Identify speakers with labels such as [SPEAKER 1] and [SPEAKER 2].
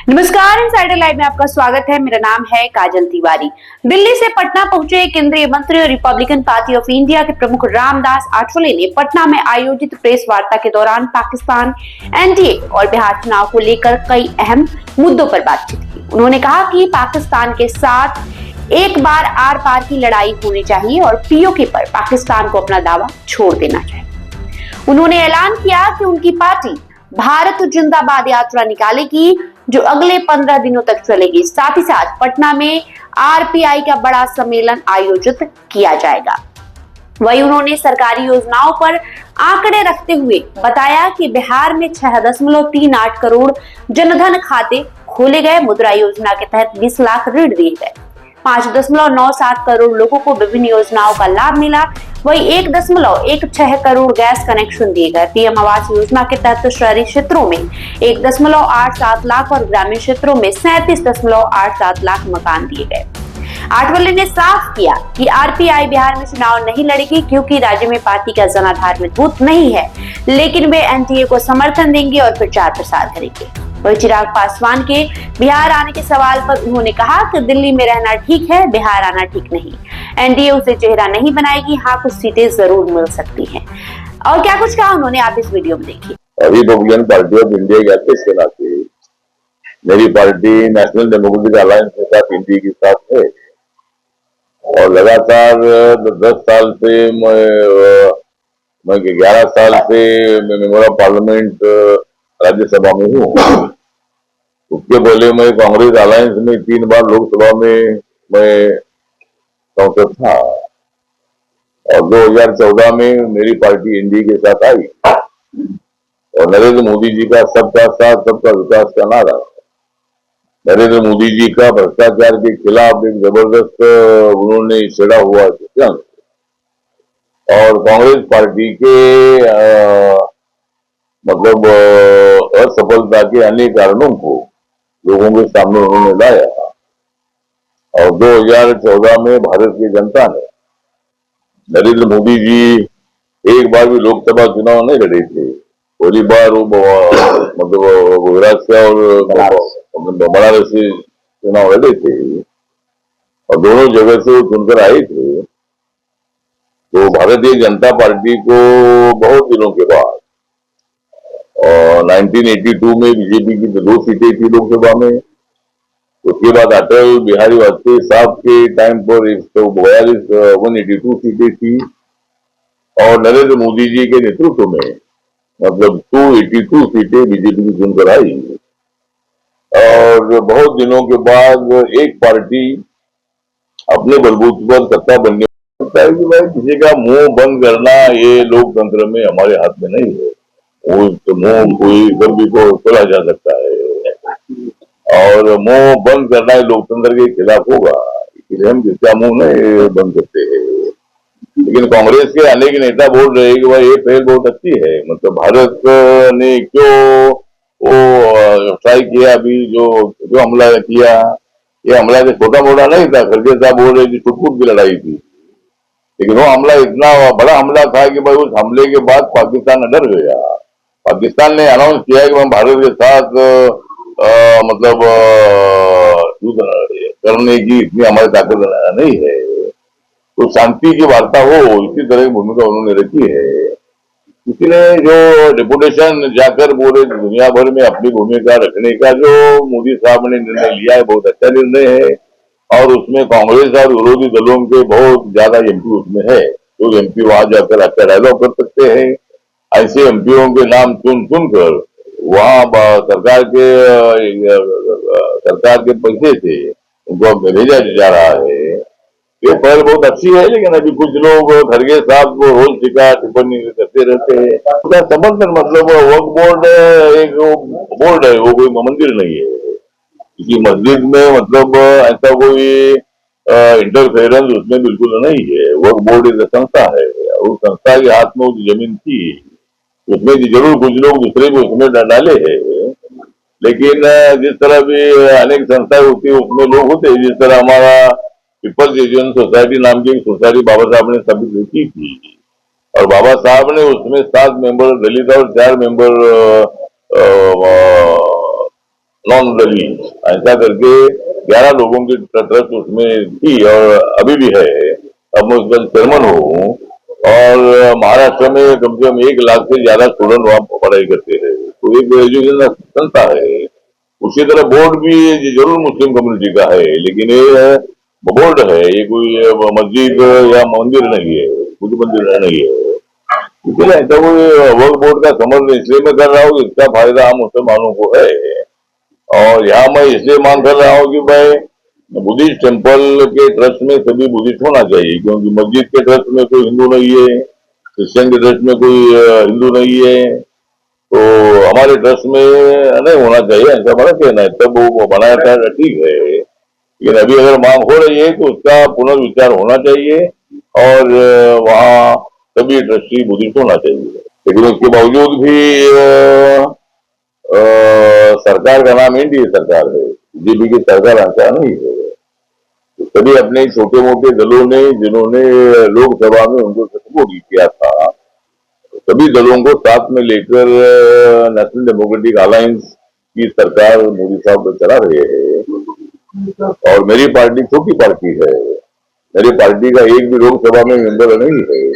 [SPEAKER 1] नमस्कार, insider live में आपका स्वागत है। मेरा नाम है काजल तिवारी। दिल्ली से पटना पहुंचे केंद्रीय मंत्री और रिपब्लिकन पार्टी ऑफ इंडिया के प्रमुख रामदास आठवले ने पटना में आयोजित प्रेस वार्ता के दौरान पाकिस्तान, एनडीए और बिहार चुनाव को लेकर कई अहम मुद्दों पर बातचीत की। उन्होंने कहा कि पाकिस्तान के साथ एक बार आर पार की लड़ाई होनी चाहिए और पीओके पर पाकिस्तान को अपना दावा छोड़ देना चाहिए। उन्होंने ऐलान किया कि उनकी पार्टी भारत जिंदाबाद यात्रा निकालेगी, जो अगले 15 दिनों तक चलेगी। साथ ही साथ पटना में आरपीआई का बड़ा सम्मेलन आयोजित किया जाएगा। वहीं उन्होंने सरकारी योजनाओं पर आंकड़े रखते हुए बताया कि बिहार में 6.38 करोड़ जनधन खाते खोले गए। मुद्रा योजना के तहत 20 लाख ऋण दिए गए। 5.97 करोड़ लोगों को विभिन्न योजनाओं का लाभ मिला। वही 1.16 करोड़ गैस कनेक्शन दिए गए। पीएम आवास योजना के तहत शहरी क्षेत्रों में 1.87 लाख और ग्रामीण क्षेत्रों में 37.87 लाख मकान दिए गए। आठवले ने साफ किया कि आरपीआई बिहार में चुनाव नहीं लड़ेगी, क्योंकि राज्य में पार्टी का जनाधार मजबूत नहीं है, लेकिन वे एनडीए को समर्थन देंगे और प्रचार प्रसार करेंगे। वही चिराग पासवान के बिहार आने के सवाल पर उन्होंने कहा कि दिल्ली में रहना ठीक है, बिहार आना ठीक नहीं। एनडीए उसे चेहरा नहीं बनाएगी। हाँ, कुछ सीटें जरूर मिल सकती हैं। और क्या कुछ कहा उन्होंने, आप इस वीडियो में देखिए।
[SPEAKER 2] रिपब्लिकन पार्टी ऑफ इंडिया के नाते मेरी पार्टी नेशनल डेमोक्रेटिक अलायंस के साथ एनडीए के साथ है और लगातार 10 साल से मैं 11 साल से मेंबर ऑफ पार्लियामेंट राज्यसभा में हूँ। उसके पहले मैं कांग्रेस अलायंस में 3 बार लोकसभा में मैं सांसद था और 2014 में मेरी पार्टी एनडीए के साथ आई और नरेंद्र मोदी जी का सबका साथ सबका विकास का नारा, नरेंद्र मोदी जी का भ्रष्टाचार के खिलाफ एक जबरदस्त उन्होंने छेड़ा हुआ जंग और कांग्रेस पार्टी के मतलब असफलता के अनेक कारणों को लोगों के सामने उन्होंने लाया और 2014 में भारत की जनता ने नरेंद्र मोदी जी एक बार भी लोकसभा चुनाव नहीं लड़े थे। पहली बार वो मतलब गुजरात से और बनारस से चुनाव लड़े थे और दोनों जगह से वो चुनकर आए थे। तो भारतीय जनता पार्टी को बहुत दिनों के बाद 1982 में बीजेपी की 2 सीटें थी लोकसभा में। उसके बाद अटल बिहारी वाजपेयी साहब के टाइम पर 182 सीटें थी और नरेंद्र मोदी जी के नेतृत्व में मतलब 282 सीटें बीजेपी की चुनकर आई और बहुत दिनों के बाद एक पार्टी अपने बलबूते पर सत्ता बनने लगता है कि भाई किसी का मुंह बंद करना ये लोकतंत्र में हमारे हाथ में नहीं है। वो तो मुंह कोई कभी को खोला जा सकता है और मुंह बंद करना लोकतंत्र के खिलाफ होगा, इसलिए हम जिसका मुंह नहीं बंद करते हैं। लेकिन कांग्रेस के अनेक नेता बोल रहे हैं कि भाई ये पहल बहुत अच्छी है, मतलब भारत ने क्यों वो ट्राई किया, अभी जो हमला किया ये हमला से छोटा मोटा नहीं था। खड़गे साहब बोल रहे कि छुटपुट की लड़ाई थी, लेकिन वो हमला इतना बड़ा हमला था कि भाई उस हमले के बाद पाकिस्तान डर गया। पाकिस्तान ने अनाउंस किया कि हम भारत के साथ मतलब करने की इतनी हमारी ताकत नहीं है, तो शांति की वार्ता हो, इसी तरह की भूमिका उन्होंने रखी है। किसी ने जो डेपुटेशन जाकर बोले दुनिया भर में अपनी भूमिका रखने का जो मोदी साहब ने निर्णय लिया है बहुत अच्छा निर्णय है और उसमें कांग्रेस और विरोधी दलों के बहुत ज्यादा एमपी उसमें है। तो एमपी वहां जाकर अच्छा डायलॉग कर सकते हैं। ऐसे एमपीओ के नाम चुन कर वहां सरकार के पैसे से उनको भेजा जा रहा है। ये पहल बहुत अच्छी है, लेकिन अभी कुछ लोग खड़गे साहब को रोज टिप्पणी करते रहते हैं। उसका समर्थन मतलब वक्फ बोर्ड एक बोर्ड है, वो कोई मंदिर नहीं है। किसी मस्जिद में मतलब ऐसा कोई इंटरफेरेंस उसमें बिल्कुल नहीं है। वक्फ बोर्ड एक संस्था है और उस संस्था के हाथ में वो जमीन थी, उसमें जरूर कुछ लोग दूसरे को उसमें डाले हैं, लेकिन जिस तरह भी अनेक संस्थाएं होती है उसमें लोग होते हैं। जिस तरह हमारा पीपल्स एजुकेशन सोसाइटी नाम की एक सोसाइटी बाबा साहब ने स्थापित की थी और बाबा साहब ने उसमें 7 मेंबर दलित और 4 मेंबर नॉन दली, ऐसा करके 11 लोगों की ट्रस्ट उसमें थी और अभी भी है। अब मैं उसका चेयरमैन हूँ और महाराष्ट्र में कम से कम 1 लाख से ज्यादा स्टूडेंट वहाँ पढ़ाई करते हैं, तो एक एजुकेशन संस्था है। उसी तरह बोर्ड भी जरूर मुस्लिम कम्युनिटी का है, लेकिन ये बोर्ड है, ये कोई मस्जिद या मंदिर नहीं है, बुद्ध मंदिर नहीं है। इसलिए ऐसा कोई वक्फ बोर्ड का समर्थन इसलिए मैं कर रहा हूँ कि इसका फायदा हम मुसलमानों को है। और यहाँ मैं इसलिए मांग कर रहा हूँ कि भाई बुद्धिस्ट टेम्पल के ट्रस्ट में सभी बुद्धिस्ट होना चाहिए, क्योंकि मस्जिद के ट्रस्ट में कोई हिंदू नहीं है, क्रिश्चियन के ट्रस्ट में कोई हिंदू नहीं है, तो हमारे ट्रस्ट में नहीं होना चाहिए, ऐसा हमारा कहना है। तब वो बनाया था ठीक है, लेकिन अभी अगर मांग हो रही है तो उसका पुनर्विचार होना चाहिए और वहाँ सभी ट्रस्टी बुद्धिस्ट होना चाहिए। लेकिन उसके बावजूद भी सरकार का नाम एनडीए सरकार है, बीजेपी की सरकार ऐसा नहीं है। तो सभी अपने छोटे मोटे दलों ने जिन्होंने लोकसभा में उनको सपोर्ट किया था, सभी दलों को साथ में लेकर नेशनल डेमोक्रेटिक अलायंस की सरकार मोदी साहब चला रहे हैं। और मेरी पार्टी छोटी पार्टी है, मेरी पार्टी का एक भी लोकसभा में मेंबर नहीं है,